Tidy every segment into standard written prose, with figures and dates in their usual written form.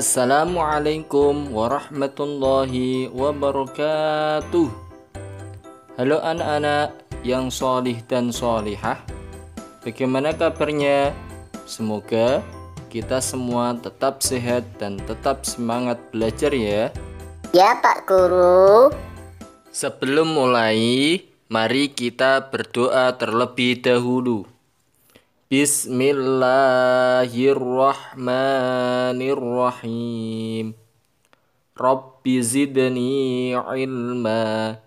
Assalamualaikum warahmatullahi wabarakatuh. Halo anak-anak yang solih dan solihah, bagaimana kabarnya? Semoga kita semua tetap sehat dan tetap semangat belajar ya. Ya Pak Guru. Sebelum mulai, mari kita berdoa terlebih dahulu. Bismillahirrahmanirrahim. Rabbi zidni ilma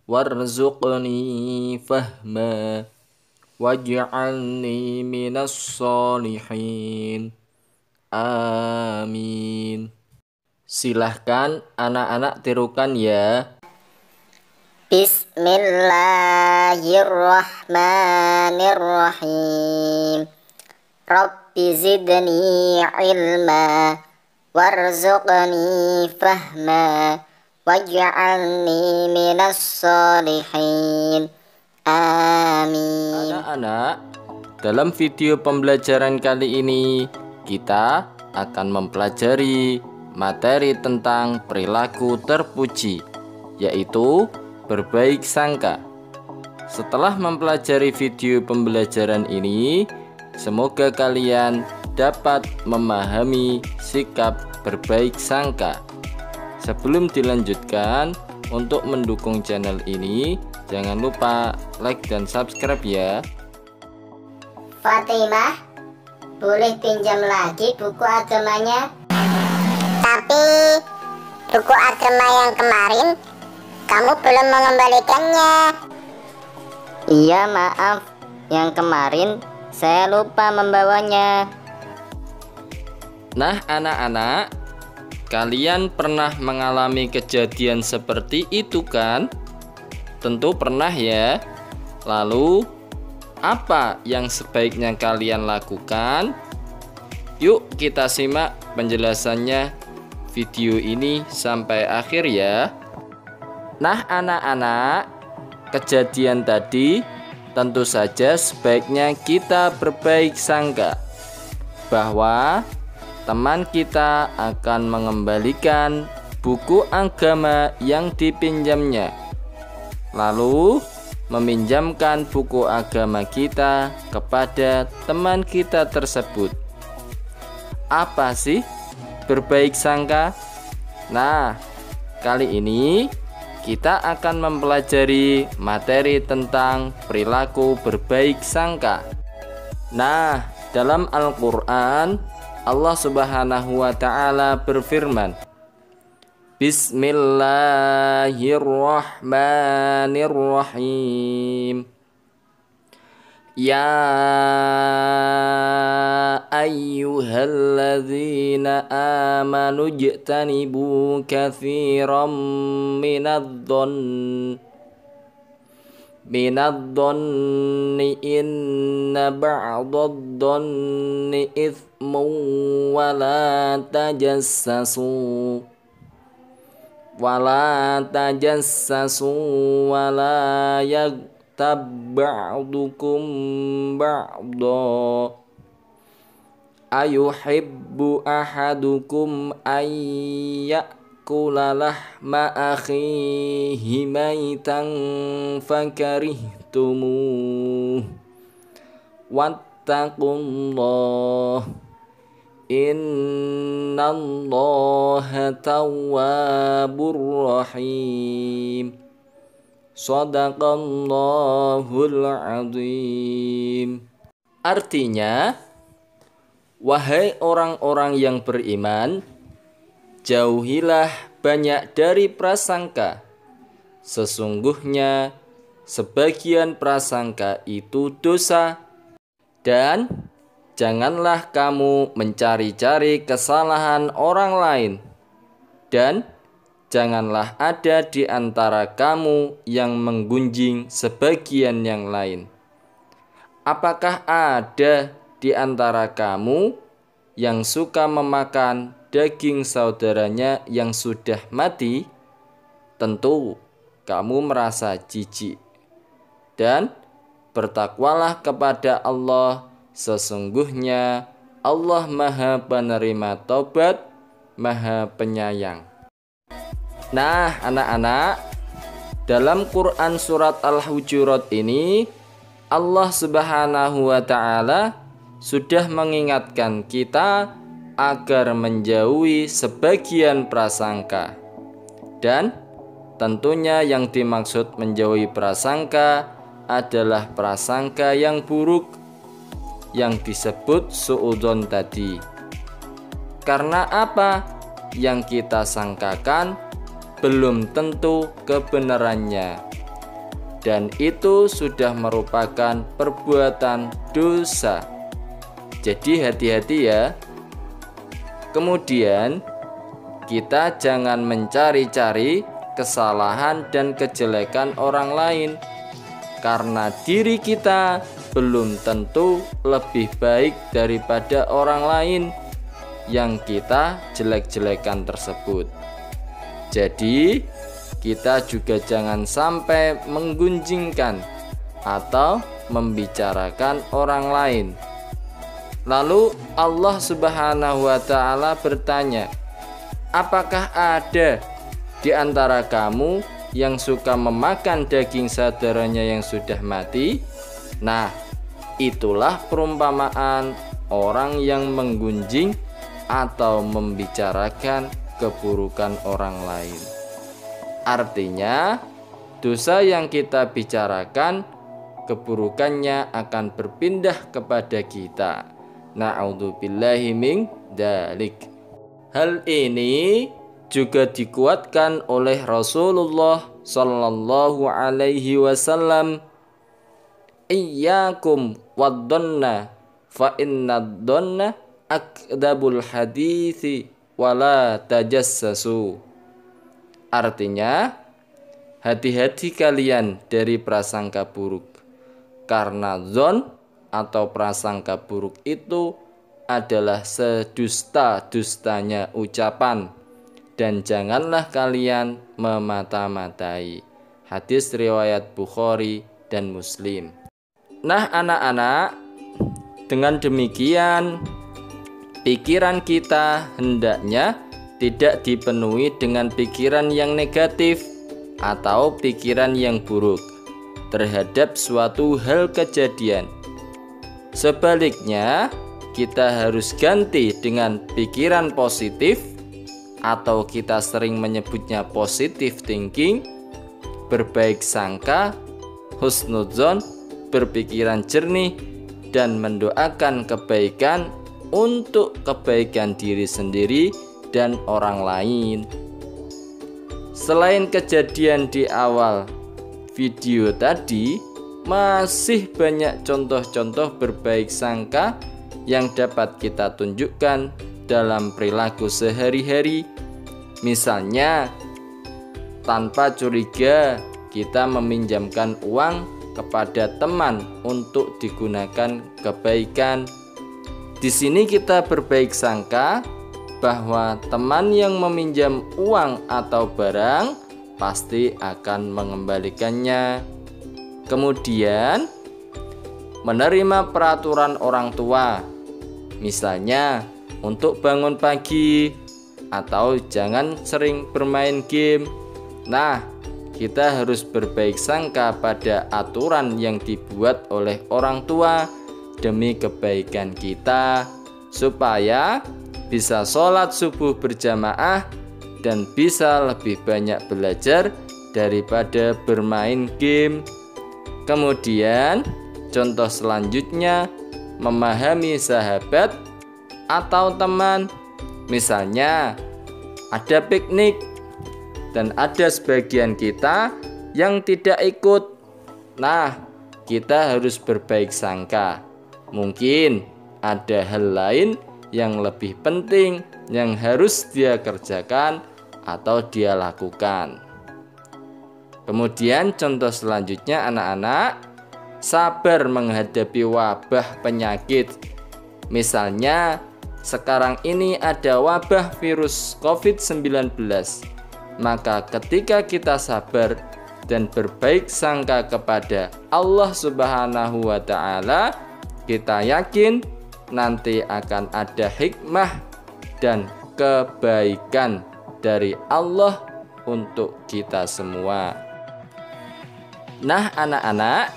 warzuqni fahma waj'alni minas solihin. Amin. Silahkan anak-anak tirukan ya. Bismillahirrahmanirrahim. Rabbi zidni ilma warzuqni fahma waj'alni minas solihin. Amin. Anak-anak, dalam video pembelajaran kali ini kita akan mempelajari materi tentang perilaku terpuji, yaitu berbaik sangka. Setelah mempelajari video pembelajaran ini, semoga kalian dapat memahami sikap berbaik sangka. Sebelum dilanjutkan, untuk mendukung channel ini, jangan lupa like dan subscribe ya. Fatimah, boleh pinjam lagi buku agamanya? Tapi buku agama yang kemarin kamu belum mengembalikannya. Iya maaf, yang kemarin saya lupa membawanya. Nah anak-anak, kalian pernah mengalami kejadian seperti itu kan? Tentu pernah ya. Lalu apa yang sebaiknya kalian lakukan? Yuk kita simak penjelasannya video ini sampai akhir ya. Nah anak-anak, kejadian tadi tentu saja sebaiknya kita berbaik sangka bahwa teman kita akan mengembalikan buku agama yang dipinjamnya, lalu meminjamkan buku agama kita kepada teman kita tersebut. Apa sih berbaik sangka? Nah, kali ini kita akan mempelajari materi tentang perilaku berbaik sangka. Nah, dalam Al-Quran, Allah Subhanahu wa Ta'ala berfirman, Bismillahirrahmanirrahim. Ya ayyuhalladzina amanu ijtanibu katsiran minadh-dhanni inna ba'dadh-dhanni ithmun wa la tajassasu wa la ba'dukum ba'da ayuhibbu ahadukum ayyakula lahma akhihi maitan fakarihtumuh wattaqullah innallaha tawwabur rahim. Shadaqallahul azim. Artinya, wahai orang-orang yang beriman, jauhilah banyak dari prasangka. Sesungguhnya sebagian prasangka itu dosa. Dan janganlah kamu mencari-cari kesalahan orang lain. Dan janganlah ada di antara kamu yang menggunjing sebagian yang lain. Apakah ada di antara kamu yang suka memakan daging saudaranya yang sudah mati? Tentu kamu merasa jijik. Dan bertakwalah kepada Allah, sesungguhnya Allah Maha Penerima Taubat, Maha Penyayang. Nah, anak-anak, dalam Quran surat Al-Hujurat ini Allah Subhanahu wa Ta'ala sudah mengingatkan kita agar menjauhi sebagian prasangka. Dan tentunya yang dimaksud menjauhi prasangka adalah prasangka yang buruk yang disebut suudzon tadi. Karena apa? Yang kita sangkakan belum tentu kebenarannya, dan itu sudah merupakan perbuatan dosa. Jadi hati-hati ya. Kemudian kita jangan mencari-cari kesalahan dan kejelekan orang lain, karena diri kita belum tentu lebih baik daripada orang lain yang kita jelek-jelekan tersebut. Jadi kita juga jangan sampai menggunjingkan atau membicarakan orang lain. Lalu Allah Subhanahu wa Ta'ala bertanya, apakah ada di antara kamu yang suka memakan daging saudaranya yang sudah mati? Nah, itulah perumpamaan orang yang menggunjing atau membicarakan keburukan orang lain. Artinya, dosa yang kita bicarakan, keburukannya akan berpindah kepada kita. Na'udzubillahi min dzalik. Hal ini juga dikuatkan oleh Rasulullah sallallahu alaihi wasallam. Iyyakum wad-dhanna fa innad-dhanna akdzabul hadithi wala tajassasu. Artinya, hati-hati kalian dari prasangka buruk, karena dzon atau prasangka buruk itu adalah sedusta-dustanya ucapan, dan janganlah kalian memata-matai. Hadis riwayat Bukhari dan Muslim. Nah, anak-anak, dengan demikian pikiran kita hendaknya tidak dipenuhi dengan pikiran yang negatif atau pikiran yang buruk terhadap suatu hal kejadian. Sebaliknya, kita harus ganti dengan pikiran positif, atau kita sering menyebutnya positive thinking, berbaik sangka, husnudzon, berpikiran jernih, dan mendoakan kebaikan untuk kebaikan diri sendiri dan orang lain. Selain kejadian di awal video tadi, masih banyak contoh-contoh berbaik sangka yang dapat kita tunjukkan dalam perilaku sehari-hari. Misalnya, tanpa curiga kita meminjamkan uang kepada teman untuk digunakan kebaikan. Di sini kita berbaik sangka bahwa teman yang meminjam uang atau barang pasti akan mengembalikannya. Kemudian, menerima peraturan orang tua, misalnya untuk bangun pagi atau jangan sering bermain game. Nah, kita harus berbaik sangka pada aturan yang dibuat oleh orang tua demi kebaikan kita, supaya bisa sholat subuh berjamaah dan bisa lebih banyak belajar daripada bermain game. Kemudian, contoh selanjutnya, memahami sahabat atau teman. Misalnya, ada piknik dan ada sebagian kita yang tidak ikut. Nah, kita harus berbaik sangka. Mungkin ada hal lain yang lebih penting yang harus dia kerjakan atau dia lakukan. Kemudian contoh selanjutnya, anak-anak, sabar menghadapi wabah penyakit. Misalnya, sekarang ini ada wabah virus COVID-19. Maka ketika kita sabar dan berbaik sangka kepada Allah Subhanahu wa Ta'ala, kita yakin nanti akan ada hikmah dan kebaikan dari Allah untuk kita semua. Nah anak-anak,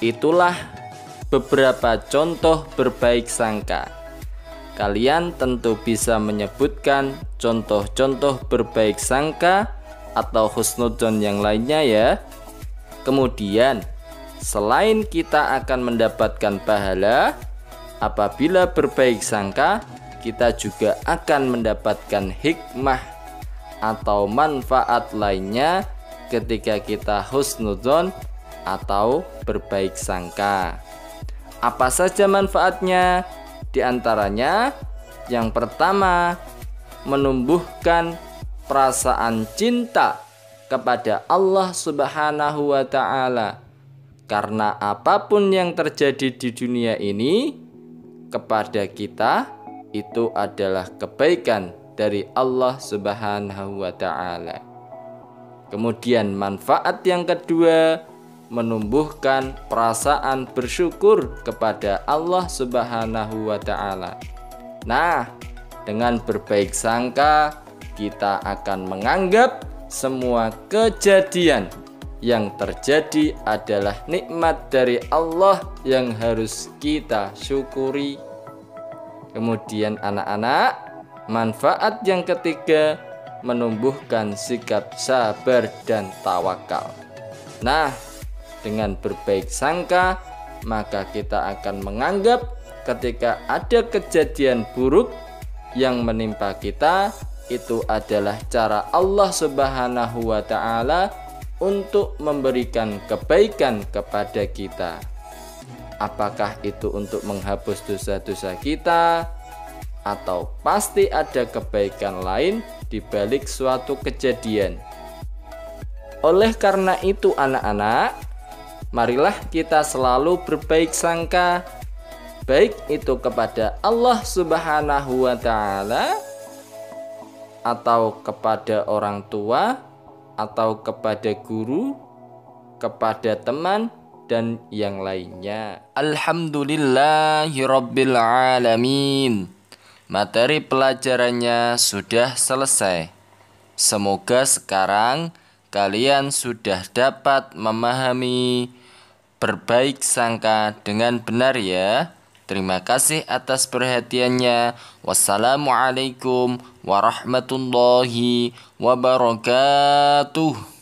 itulah beberapa contoh berbaik sangka. Kalian tentu bisa menyebutkan contoh-contoh berbaik sangka atau husnudzon yang lainnya ya. Kemudian, selain kita akan mendapatkan pahala, apabila berbaik sangka, kita juga akan mendapatkan hikmah atau manfaat lainnya ketika kita husnudzon atau berbaik sangka. Apa saja manfaatnya? Di antaranya, yang pertama, menumbuhkan perasaan cinta kepada Allah Subhanahu wa Ta'ala. Karena apapun yang terjadi di dunia ini kepada kita itu adalah kebaikan dari Allah Subhanahu wa Ta'ala. Kemudian manfaat yang kedua, menumbuhkan perasaan bersyukur kepada Allah Subhanahu wa Ta'ala. Nah, dengan berbaik sangka, kita akan menganggap semua kejadian yang terjadi adalah nikmat dari Allah yang harus kita syukuri. Kemudian anak-anak, manfaat yang ketiga, menumbuhkan sikap sabar dan tawakal. Nah, dengan berbaik sangka, maka kita akan menganggap ketika ada kejadian buruk yang menimpa kita, itu adalah cara Allah Subhanahu wa Ta'ala untuk memberikan kebaikan kepada kita. Apakah itu untuk menghapus dosa-dosa kita, atau pasti ada kebaikan lain di balik suatu kejadian. Oleh karena itu anak-anak, marilah kita selalu berbaik sangka, baik itu kepada Allah Subhanahu wa Ta'ala, atau kepada orang tua, atau kepada guru, kepada teman, dan yang lainnya. Alhamdulillahirabbil alamin. Materi pelajarannya sudah selesai. Semoga sekarang kalian sudah dapat memahami berbaik sangka dengan benar ya. Terima kasih atas perhatiannya. Wassalamualaikum warahmatullahi wabarakatuh.